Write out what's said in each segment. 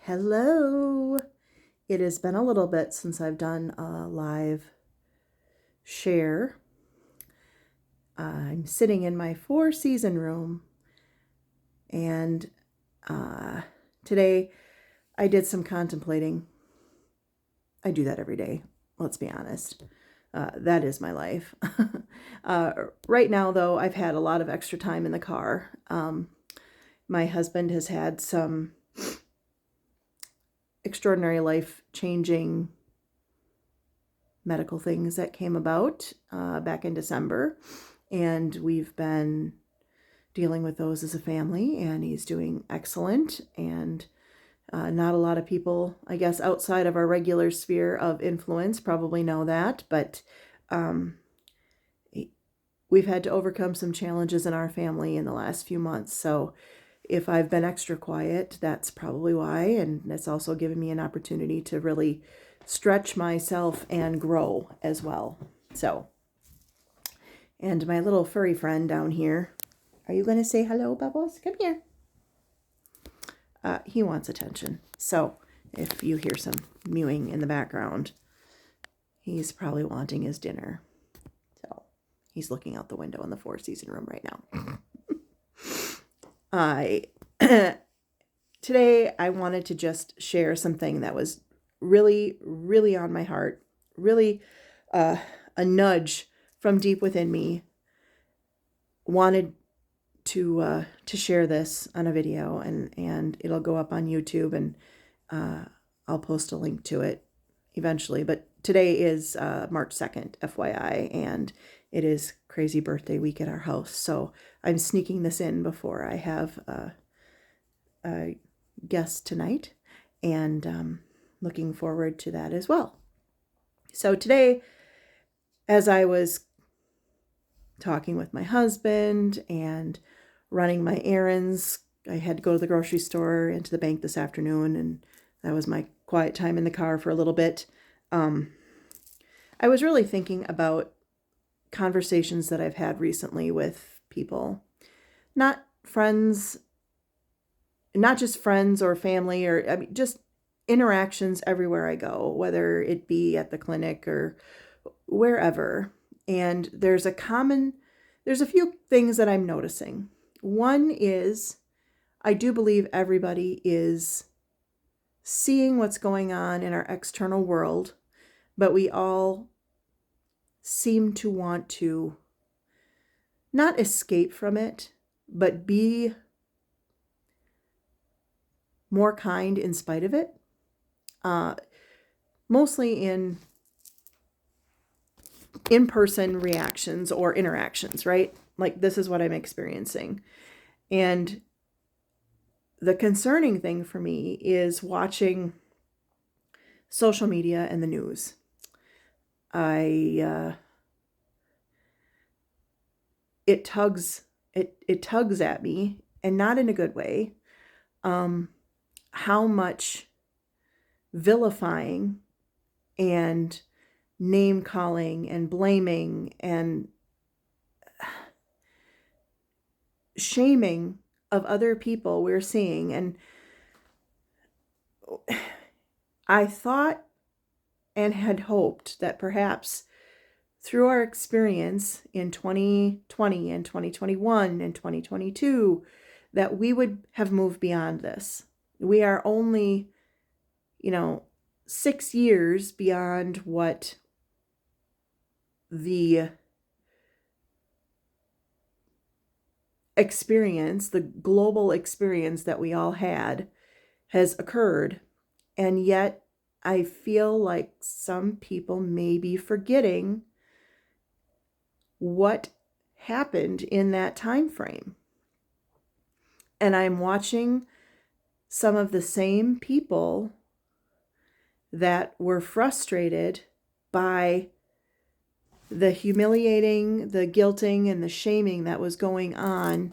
Hello. It has been a little bit since I've done a live share. I'm sitting in my 4-season room, and today I did some contemplating. I do that every day, let's be honest. That is my life. Right now, though, I've had a lot of extra time in the car. My husband has had some extraordinary life-changing medical things that came about back in December, and we've been dealing with those as a family, and he's doing excellent. And not a lot of people, I guess, outside of our regular sphere of influence probably know that, but we've had to overcome some challenges in our family in the last few months. So if I've been extra quiet, that's probably why. And it's also given me an opportunity to really stretch myself and grow as well. So, and my little furry friend down here, are you going to say hello, Bubbles? Come here. He wants attention. So if you hear some mewing in the background, he's probably wanting his dinner. So he's looking out the window in the 4-season room right now. Today I wanted to just share something that was really, really on my heart, really a nudge from deep within me. Wanted to share this on a video, and it'll go up on YouTube, and I'll post a link to it eventually. But today is March 2nd, FYI, and it is crazy birthday week at our house. So I'm sneaking this in before I have a guest tonight, and looking forward to that as well. So today, as I was talking with my husband and running my errands, I had to go to the grocery store and to the bank this afternoon, and that was my quiet time in the car for a little bit. I was really thinking about conversations that I've had recently with people, not friends, not just friends or family, or just interactions everywhere I go, whether it be at the clinic or wherever. And there's a few things that I'm noticing. One is, I do believe everybody is seeing what's going on in our external world, but we all seem to want to not escape from it, but be more kind in spite of it. Mostly in in-person reactions or interactions, right? Like, this is what I'm experiencing. And the concerning thing for me is watching social media and the news. It tugs at me, and not in a good way. How much vilifying and name calling and blaming and shaming of other people we're seeing. And I thought and had hoped that perhaps through our experience in 2020 and 2021 and 2022, that we would have moved beyond this. We are only, 6 years beyond what the experience, the global experience that we all had, has occurred. And yet I feel like some people may be forgetting what happened in that time frame. And I'm watching some of the same people that were frustrated by the humiliating, the guilting, and the shaming that was going on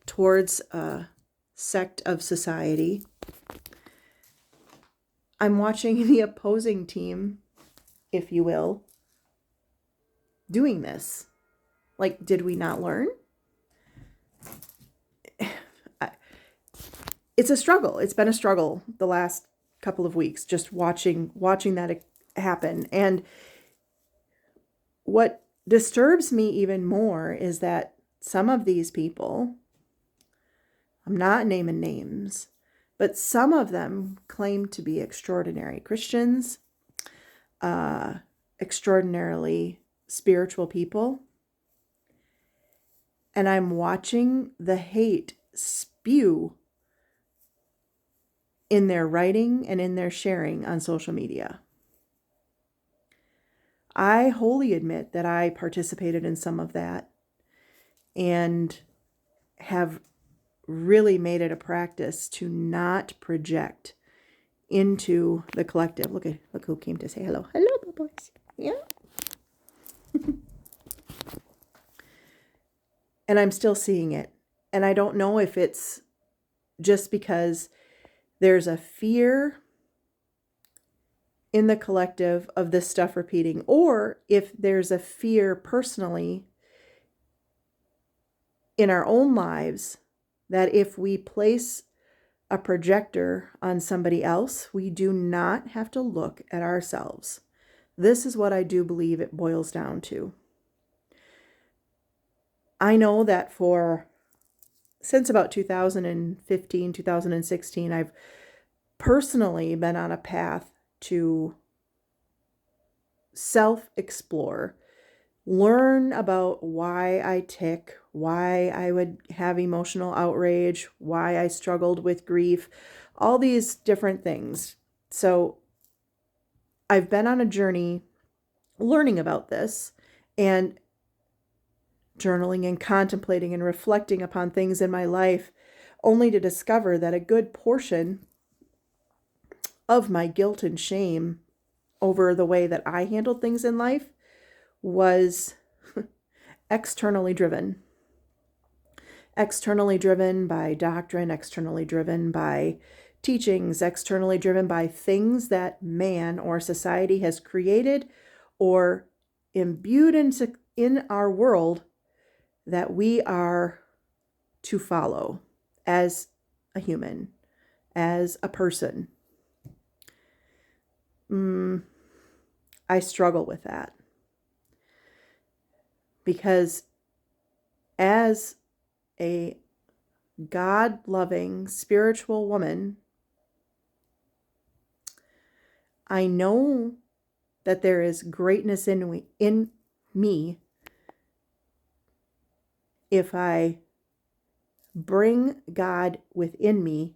towards a sect of society. I'm watching the opposing team, if you will, doing this. Like, did we not learn? it's a struggle. It's been a struggle the last couple of weeks, just watching that happen. And what disturbs me even more is that some of these people, I'm not naming names, but some of them claim to be extraordinary Christians, extraordinarily spiritual people. And I'm watching the hate spew in their writing and in their sharing on social media. I wholly admit that I participated in some of that and have really made it a practice to not project into the collective. Look who came to say hello. Hello, boys. Yeah. And I'm still seeing it. And I don't know if it's just because there's a fear in the collective of this stuff repeating, or if there's a fear personally in our own lives that if we place a projector on somebody else, we do not have to look at ourselves. This is what I do believe it boils down to. I know that since about 2015, 2016, I've personally been on a path to self-explore, learn about why I tick, why I would have emotional outrage, why I struggled with grief, all these different things. So I've been on a journey learning about this and journaling and contemplating and reflecting upon things in my life, only to discover that a good portion of my guilt and shame over the way that I handled things in life was externally driven. Externally driven by doctrine, externally driven by teachings, externally driven by things that man or society has created or imbued in our world that we are to follow as a human, as a person. I struggle with that because as a God-loving spiritual woman, I know that there is greatness in me if I bring God within me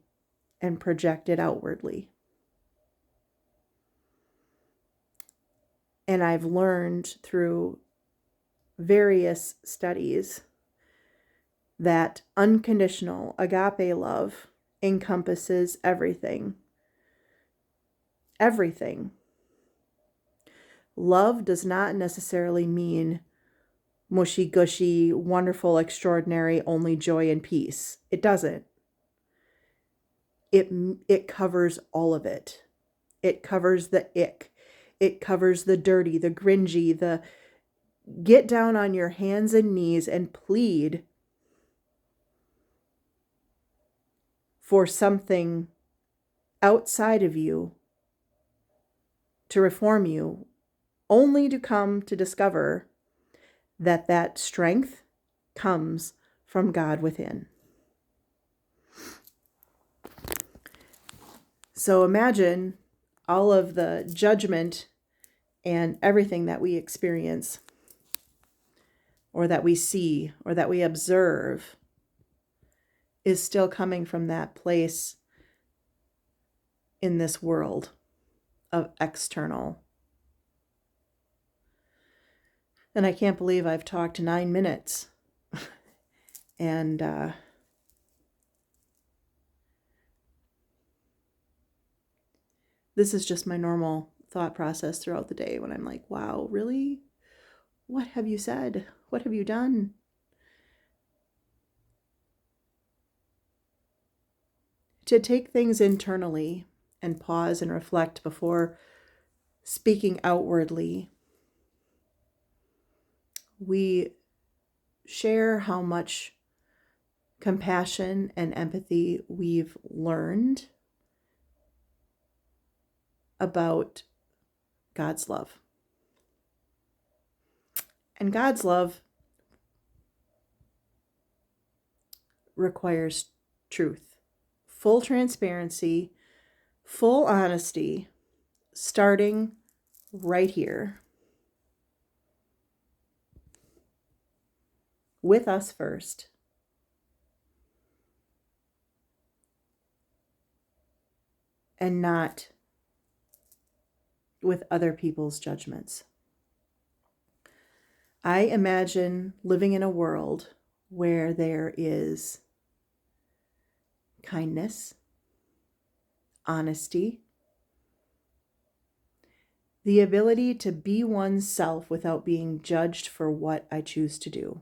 and project it outwardly. And I've learned through various studies that unconditional agape love encompasses everything. Everything. Love does not necessarily mean mushy gushy, wonderful, extraordinary, only joy and peace. It doesn't. It covers all of it. It covers the ick. It covers the dirty, the gringy, the get down on your hands and knees and plead for something outside of you to reform you, only to come to discover that strength comes from God within. So imagine all of the judgment and everything that we experience or that we see or that we observe is still coming from that place in this world of external. And I can't believe I've talked 9 minutes. And this is just my normal thought process throughout the day when I'm like, wow, really? What have you said? What have you done? To take things internally and pause and reflect before speaking outwardly, we share how much compassion and empathy we've learned about God's love. And God's love requires truth, full transparency, full honesty, starting right here with us first. And not with other people's judgments. I imagine living in a world where there is kindness, honesty, the ability to be oneself without being judged for what I choose to do.